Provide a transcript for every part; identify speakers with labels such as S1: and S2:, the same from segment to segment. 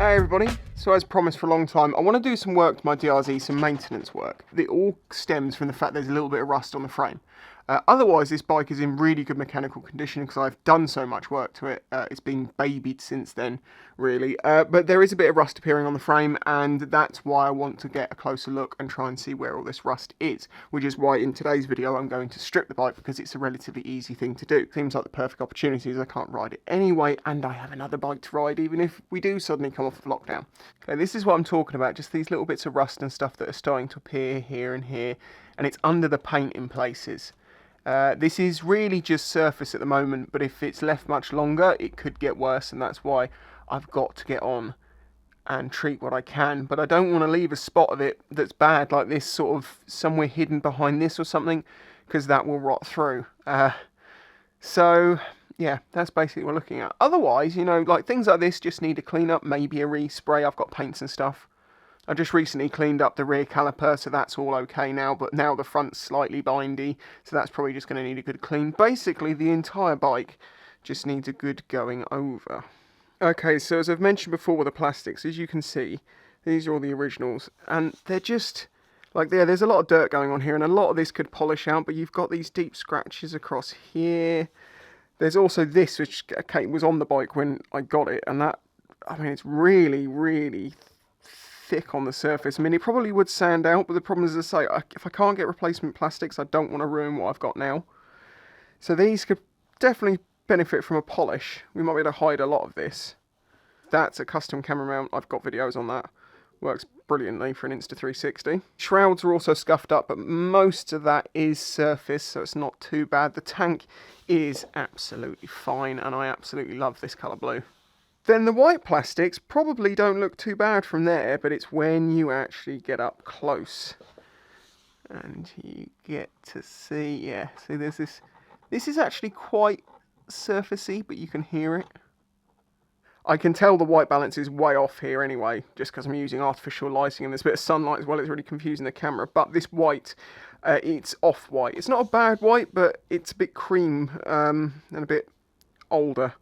S1: Hey everybody, so as promised for a long time, I want to do some work to my DRZ, some maintenance work. It all stems from the fact there's a little bit of rust on the frame. Otherwise, this bike is in really good mechanical condition because I've done so much work to it. It's been babied since then, really. But there is a bit of rust appearing on the frame, and that's why I want to get a closer look and try and see where all this rust is. Which is why in today's video I'm going to strip the bike because it's a relatively easy thing to do. Seems like the perfect opportunity as I can't ride it anyway, and I have another bike to ride even if we do suddenly come off of lockdown. Okay, this is what I'm talking about, just these little bits of rust and stuff that are starting to appear here and here, and it's under the paint in places. This is really just surface at the moment, but if it's left much longer, it could get worse, and that's why I've got to get on and treat what I can. But I don't want to leave a spot of it that's bad, like this, sort of somewhere hidden behind this or something, because that will rot through. So, yeah, that's basically what we're looking at. Otherwise, you know, like things like this just need a clean up, maybe a respray. I've got paints and stuff. I just recently cleaned up the rear caliper, so that's all okay now, but now the front's slightly bindy, so that's probably just going to need a good clean. Basically, the entire bike just needs a good going over. Okay, so as I've mentioned before with the plastics, as you can see, these are all the originals, and they're just, like, there's a lot of dirt going on here, and a lot of this could polish out, but you've got these deep scratches across here. There's also this, which was on the bike when I got it, and that, I mean, it's really, really thick on the surface. I mean, it probably would sand out, but the problem is, as I say, if I can't get replacement plastics, I don't want to ruin what I've got now. So these could definitely benefit from a polish. We might be able to hide a lot of this. That's a custom camera mount. I've got videos on that. Works brilliantly for an Insta360. Shrouds are also scuffed up, but most of that is surface, so it's not too bad. The tank is absolutely fine, and I absolutely love this colour blue. Then the white plastics probably don't look too bad from there, but it's when you actually get up close and you get to see, yeah, see there's this is actually quite surfacey, but you can hear it. I can tell the white balance is way off here anyway, just because I'm using artificial lighting and there's a bit of sunlight as well. It's really confusing the camera, but this white, it's off-white. It's not a bad white, but it's a bit cream and a bit older.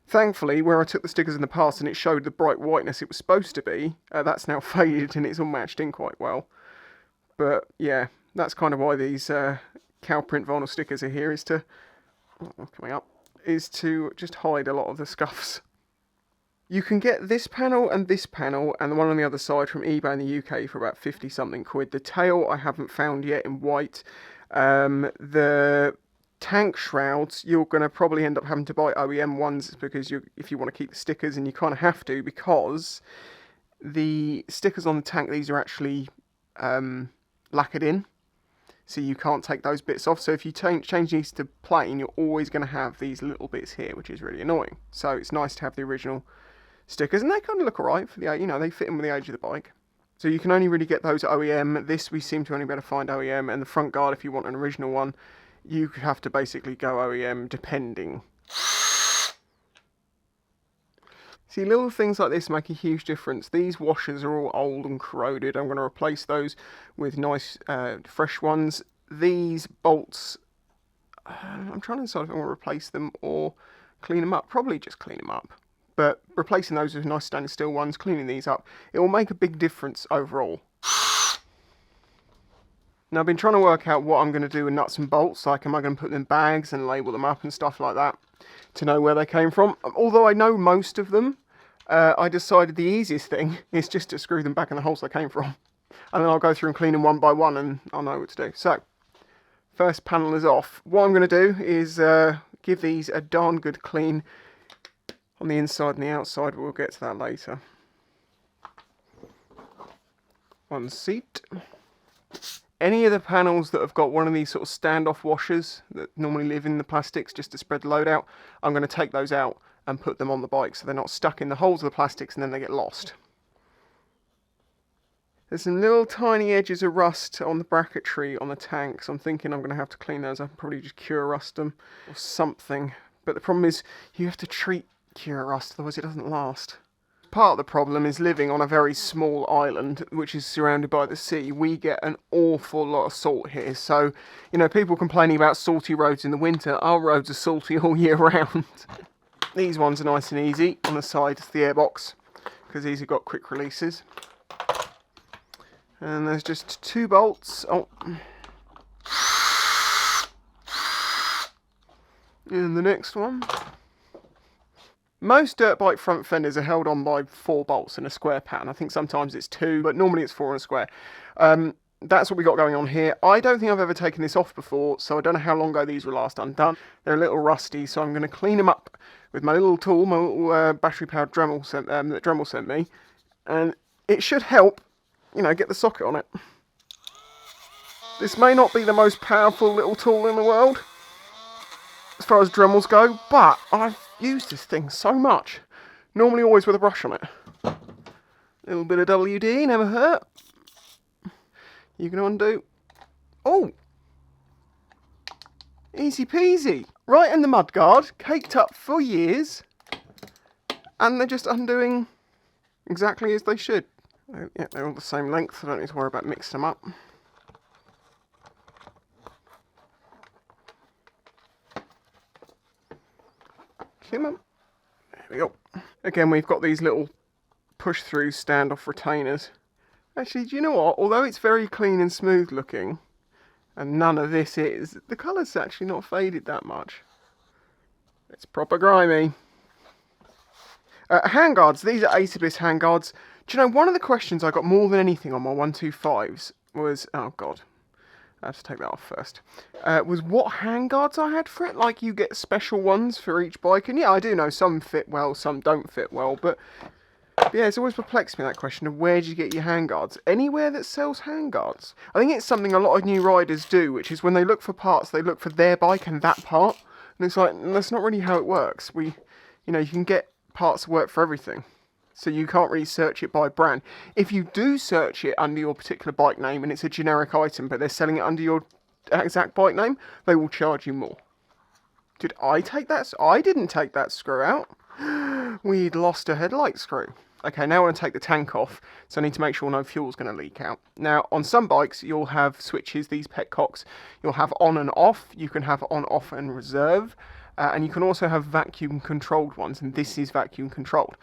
S1: Thankfully, where I took the stickers in the past and it showed the bright whiteness it was supposed to be, that's now faded and it's all matched in quite well. But yeah, that's kind of why these cow print vinyl stickers are here, is to just hide a lot of the scuffs. You can get this panel and the one on the other side from eBay in the UK for about 50 something quid. The tail I haven't found yet in white. The tank shrouds, you're going to probably end up having to buy OEM ones because if you want to keep the stickers, and you kind of have to because the stickers on the tank, these are actually lacquered in, so you can't take those bits off. So if you change these to plain, you're always going to have these little bits here, which is really annoying. So it's nice to have the original stickers, and they kind of look alright for the, you know, they fit in with the age of the bike. So you can only really get those OEM. This we seem to only be able to find OEM, and the front guard, if you want an original one, you have to basically go OEM depending. See, little things like this make a huge difference. These washers are all old and corroded. I'm going to replace those with nice fresh ones. These bolts, I'm trying to decide if I want to replace them or clean them up. Probably just clean them up. But replacing those with nice stainless steel ones, cleaning these up, it will make a big difference overall. Now, I've been trying to work out what I'm going to do with nuts and bolts. Like, am I going to put them in bags and label them up and stuff like that to know where they came from? Although I know most of them, I decided the easiest thing is just to screw them back in the holes they came from. And then I'll go through and clean them one by one and I'll know what to do. So, first panel is off. What I'm going to do is give these a darn good clean on the inside and the outside, but we'll get to that later. One seat. Any of the panels that have got one of these sort of standoff washers that normally live in the plastics just to spread the load out, I'm going to take those out and put them on the bike so they're not stuck in the holes of the plastics and then they get lost. There's some little tiny edges of rust on the bracketry on the tank, so I'm thinking I'm going to have to clean those up and probably just cure rust them or something. But the problem is you have to treat cure rust, otherwise it doesn't last. Part of the problem is living on a very small island which is surrounded by the sea. We get an awful lot of salt here, so you know, people complaining about salty roads in the winter, our roads are salty all year round. These ones are nice and easy. On the side is the airbox, because these have got quick releases. And there's just 2 bolts. Oh. And the next one. Most dirt bike front fenders are held on by 4 bolts in a square pattern. I think sometimes it's 2, but normally it's 4 in a square. That's what we got going on here. I don't think I've ever taken this off before, so I don't know how long ago these were last undone. They're a little rusty, so I'm going to clean them up with my little tool, my little battery-powered Dremel that Dremel sent me. And it should help, you know, get the socket on it. This may not be the most powerful little tool in the world, as far as Dremels go, but I've used this thing so much. Normally always with a brush on it. A little bit of WD, never hurt. You can undo. Oh! Easy peasy. Right in the mudguard, caked up for years. And they're just undoing exactly as they should. Oh, yeah, they're all the same length, so I don't need to worry about mixing them up. Come on. There we go. Again, we've got these little push-through standoff retainers. Actually, do you know what? Although it's very clean and smooth looking, and none of this is, the colour's actually not faded that much. It's proper grimy. Handguards. These are Ace Abyss handguards. Do you know, one of the questions I got more than anything on my 125s was, oh god, I have to take that off first, was what handguards I had for it. Like, you get special ones for each bike, and yeah, I do know some fit well, some don't fit well, but yeah, it's always perplexed me, that question of where do you get your handguards? Anywhere that sells handguards. I think it's something a lot of new riders do, which is when they look for parts, they look for their bike and that part. And it's like, that's not really how it works. You know, you can get parts that work for everything. So you can't really search it by brand. If you do search it under your particular bike name and it's a generic item, but they're selling it under your exact bike name, they will charge you more. Did I take that? I didn't take that screw out. We'd lost a headlight screw. Okay, now I want to take the tank off, so I need to make sure no fuel's going to leak out. Now, on some bikes, you'll have switches, these petcocks. You'll have on and off. You can have on, off, and reserve. And you can also have vacuum-controlled ones, and this is vacuum-controlled.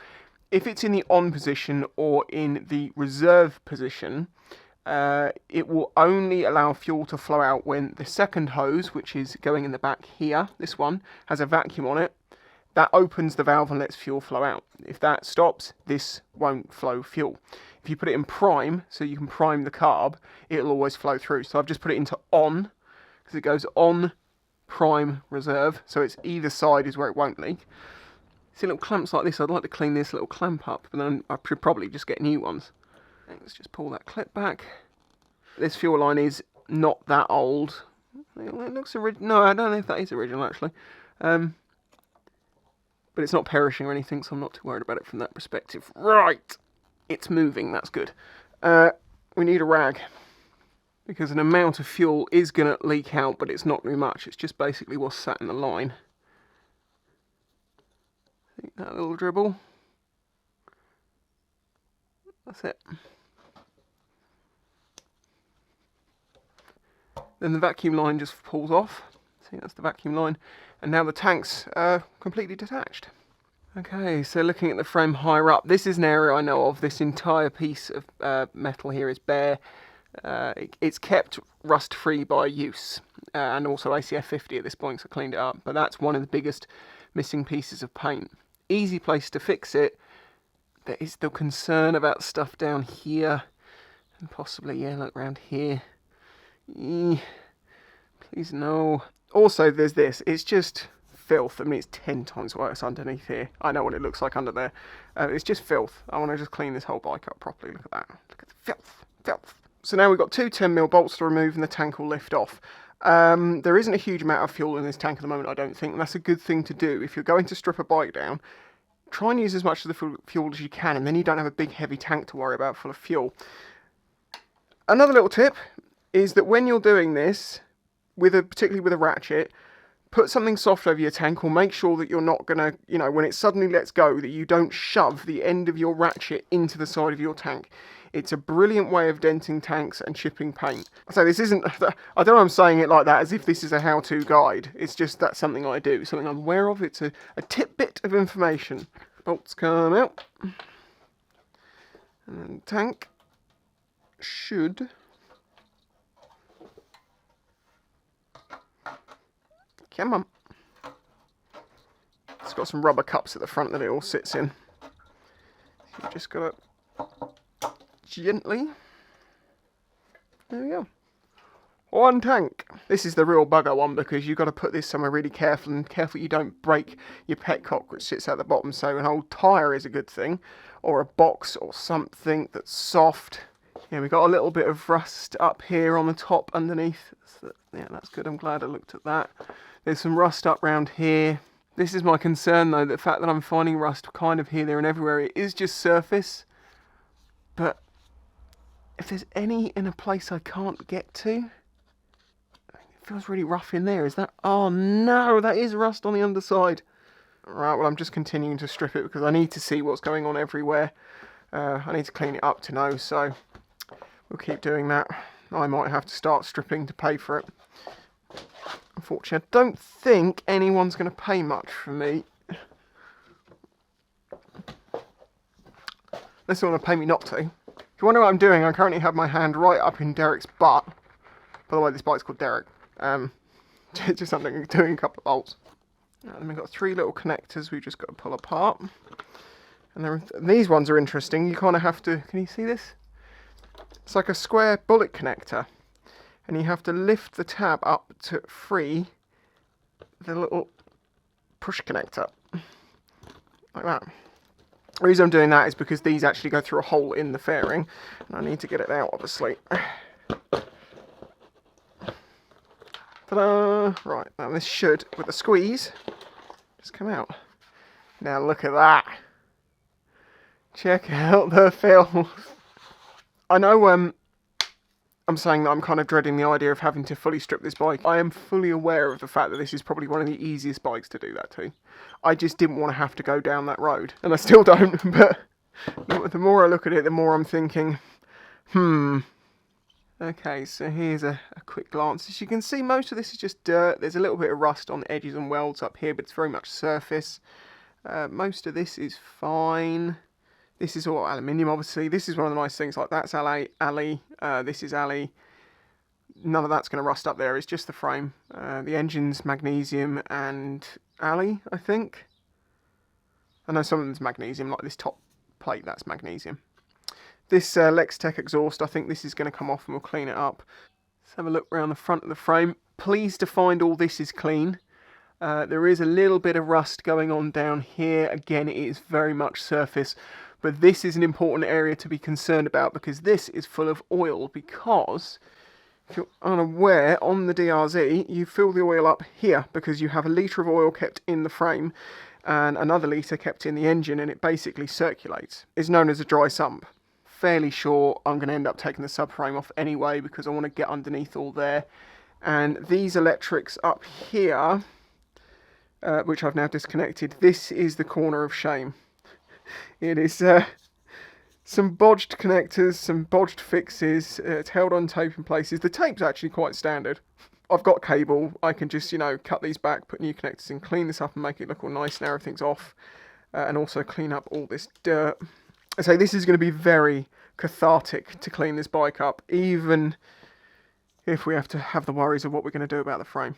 S1: If it's in the on position or in the reserve position, it will only allow fuel to flow out when the second hose, which is going in the back here, this one, has a vacuum on it. That opens the valve and lets fuel flow out. If that stops, this won't flow fuel. If you put it in prime, so you can prime the carb, it'll always flow through. So I've just put it into on, because it goes on, prime, reserve. So it's either side is where it won't leak. See little clamps like this, I'd like to clean this little clamp up, but then I should probably just get new ones. Let's just pull that clip back. This fuel line is not that old. It looks original. No, I don't know if that is original, actually. But it's not perishing or anything, so I'm not too worried about it from that perspective. Right, it's moving, that's good. We need a rag, because an amount of fuel is going to leak out, but it's not very much. It's just basically what's sat in the line. Think that little dribble. That's it. Then the vacuum line just pulls off. See, that's the vacuum line. And now the tank's completely detached. Okay, so looking at the frame higher up, this is an area I know of. This entire piece of metal here is bare. It's kept rust-free by use, and also ACF 50 at this point, so I cleaned it up. But that's one of the biggest missing pieces of paint. Easy place to fix it. There is the concern about stuff down here, and possibly, yeah, look around here. Please no. Also, there's this. It's just filth. I mean, it's 10 times worse underneath here. I know what it looks like under there. It's just filth. I want to just clean this whole bike up properly. Look at that. Look at the filth. Filth. So now we've got 2 10mm bolts to remove and the tank will lift off. There isn't a huge amount of fuel in this tank at the moment, I don't think, and that's a good thing to do. If you're going to strip a bike down, try and use as much of the fuel as you can, and then you don't have a big heavy tank to worry about full of fuel. Another little tip is that when you're doing this, particularly with a ratchet, put something soft over your tank, or make sure that you're not going to, you know, when it suddenly lets go, that you don't shove the end of your ratchet into the side of your tank. It's a brilliant way of denting tanks and chipping paint. So this isn't, I don't know I'm saying it like that as if this is a how-to guide. It's just that's something I do, something I'm aware of. It's a tidbit of information. Bolts come out. And then the tank should come on. It's got some rubber cups at the front that it all sits in. So you just got to gently. There we go. One tank. This is the real bugger one because you've got to put this somewhere really careful and careful you don't break your petcock which sits at the bottom. So an old tyre is a good thing, or a box or something that's soft. Yeah, we've got a little bit of rust up here on the top underneath. So, yeah, that's good. I'm glad I looked at that. There's some rust up round here. This is my concern though, the fact that I'm finding rust kind of here, there and everywhere. It is just surface, but if there's any in a place I can't get to, it feels really rough in there. Is that? Oh no, that is rust on the underside. Right, well I'm just continuing to strip it because I need to see what's going on everywhere. I need to clean it up to know, so we'll keep doing that. I might have to start stripping to pay for it. Unfortunately, I don't think anyone's going to pay much for me. Unless they want to pay me not to. If you wonder what I'm doing, I currently have my hand right up in Derek's butt. By the way, this bike's called Derek. Just something, doing a couple of bolts. And then we've got 3 little connectors we've just got to pull apart. And these ones are interesting. You kind of have to, can you see this? It's like a square bullet connector. And you have to lift the tab up to free the little push connector. Like that. The reason I'm doing that is because these actually go through a hole in the fairing. And I need to get it out, obviously. Ta-da! Right, now this should, with a squeeze, just come out. Now look at that. Check out the filth. I know I'm saying that I'm kind of dreading the idea of having to fully strip this bike. I am fully aware of the fact that this is probably one of the easiest bikes to do that to. I just didn't want to have to go down that road. And I still don't, but the more I look at it, the more I'm thinking, Okay, so here's a quick glance. As you can see, most of this is just dirt. There's a little bit of rust on the edges and welds up here, but it's very much surface. Most of this is fine. This is all aluminium, obviously. This is one of the nice things, like that's alley, this is alley. None of that's going to rust up there, it's just the frame. The engine's magnesium and alley, I think. I know some of them's magnesium, like this top plate, that's magnesium. This Lextek exhaust, I think this is going to come off and we'll clean it up. Let's have a look around the front of the frame. Pleased to find all this is clean. There is a little bit of rust going on down here. Again, it is very much surface. But this is an important area to be concerned about because this is full of oil. Because, if you're unaware, on the DRZ, you fill the oil up here because you have a litre of oil kept in the frame and another litre kept in the engine, and it basically circulates. It's known as a dry sump. Fairly sure I'm going to end up taking the subframe off anyway because I want to get underneath all there. And these electrics up here, which I've now disconnected, this is the corner of shame. It is some bodged connectors, some bodged fixes. It's held on tape in places. The tape's actually quite standard. I've got cable. I can just, cut these back, put new connectors in, clean this up and make it look all nice. Now everything's off. And also clean up all this dirt. I say this is going to be very cathartic to clean this bike up, even if we have to have the worries of what we're going to do about the frame.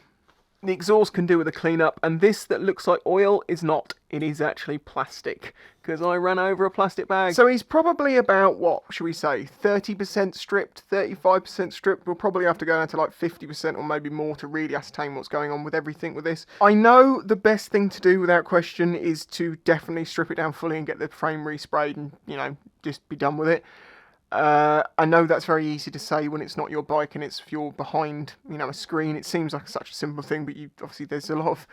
S1: The exhaust can do with a clean up, and this that looks like oil is not. It is actually plastic, because I ran over a plastic bag. So he's probably about, what should we say, 30% stripped, 35% stripped. We'll probably have to go down to like 50% or maybe more to really ascertain what's going on with everything with this. I know the best thing to do without question is to definitely strip it down fully and get the frame resprayed and, just be done with it. I know that's very easy to say when it's not your bike and it's you're behind, a screen. It seems like such a simple thing, but obviously there's a lot of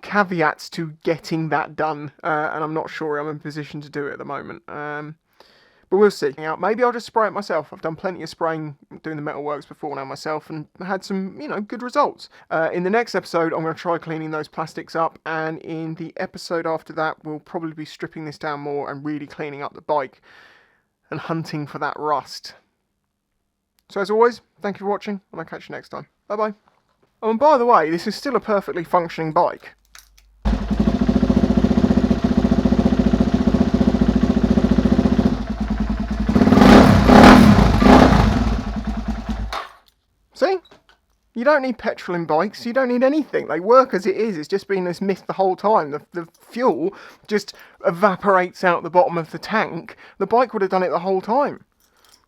S1: caveats to getting that done, and I'm not sure I'm in a position to do it at the moment. But we'll see. Maybe I'll just spray it myself. I've done plenty of spraying, doing the metalworks before now myself, and had some, good results. In the next episode, I'm going to try cleaning those plastics up, and in the episode after that, we'll probably be stripping this down more and really cleaning up the bike and hunting for that rust. So as always, thank you for watching, and I'll catch you next time. Bye bye. Oh, and by the way, this is still a perfectly functioning bike. You don't need petrol in bikes, you don't need anything. They work as it is. It's just been this myth the whole time. The fuel just evaporates out the bottom of the tank. The bike would have done it the whole time.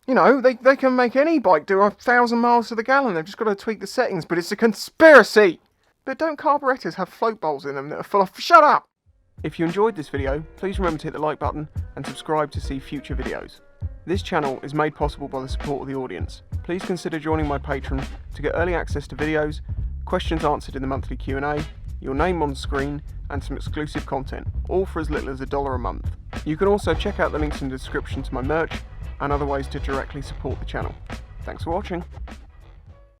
S1: You know, they can make any bike do 1,000 miles to the gallon. They've just got to tweak the settings, but it's a conspiracy. But don't carburetors have float bowls in them that are full of... Shut up! If you enjoyed this video, please remember to hit the like button and subscribe to see future videos. This channel is made possible by the support of the audience. Please consider joining my Patreon to get early access to videos, questions answered in the monthly Q&A, your name on screen, and some exclusive content, all for as little as $1 a month. You can also check out the links in the description to my merch and other ways to directly support the channel. Thanks for watching.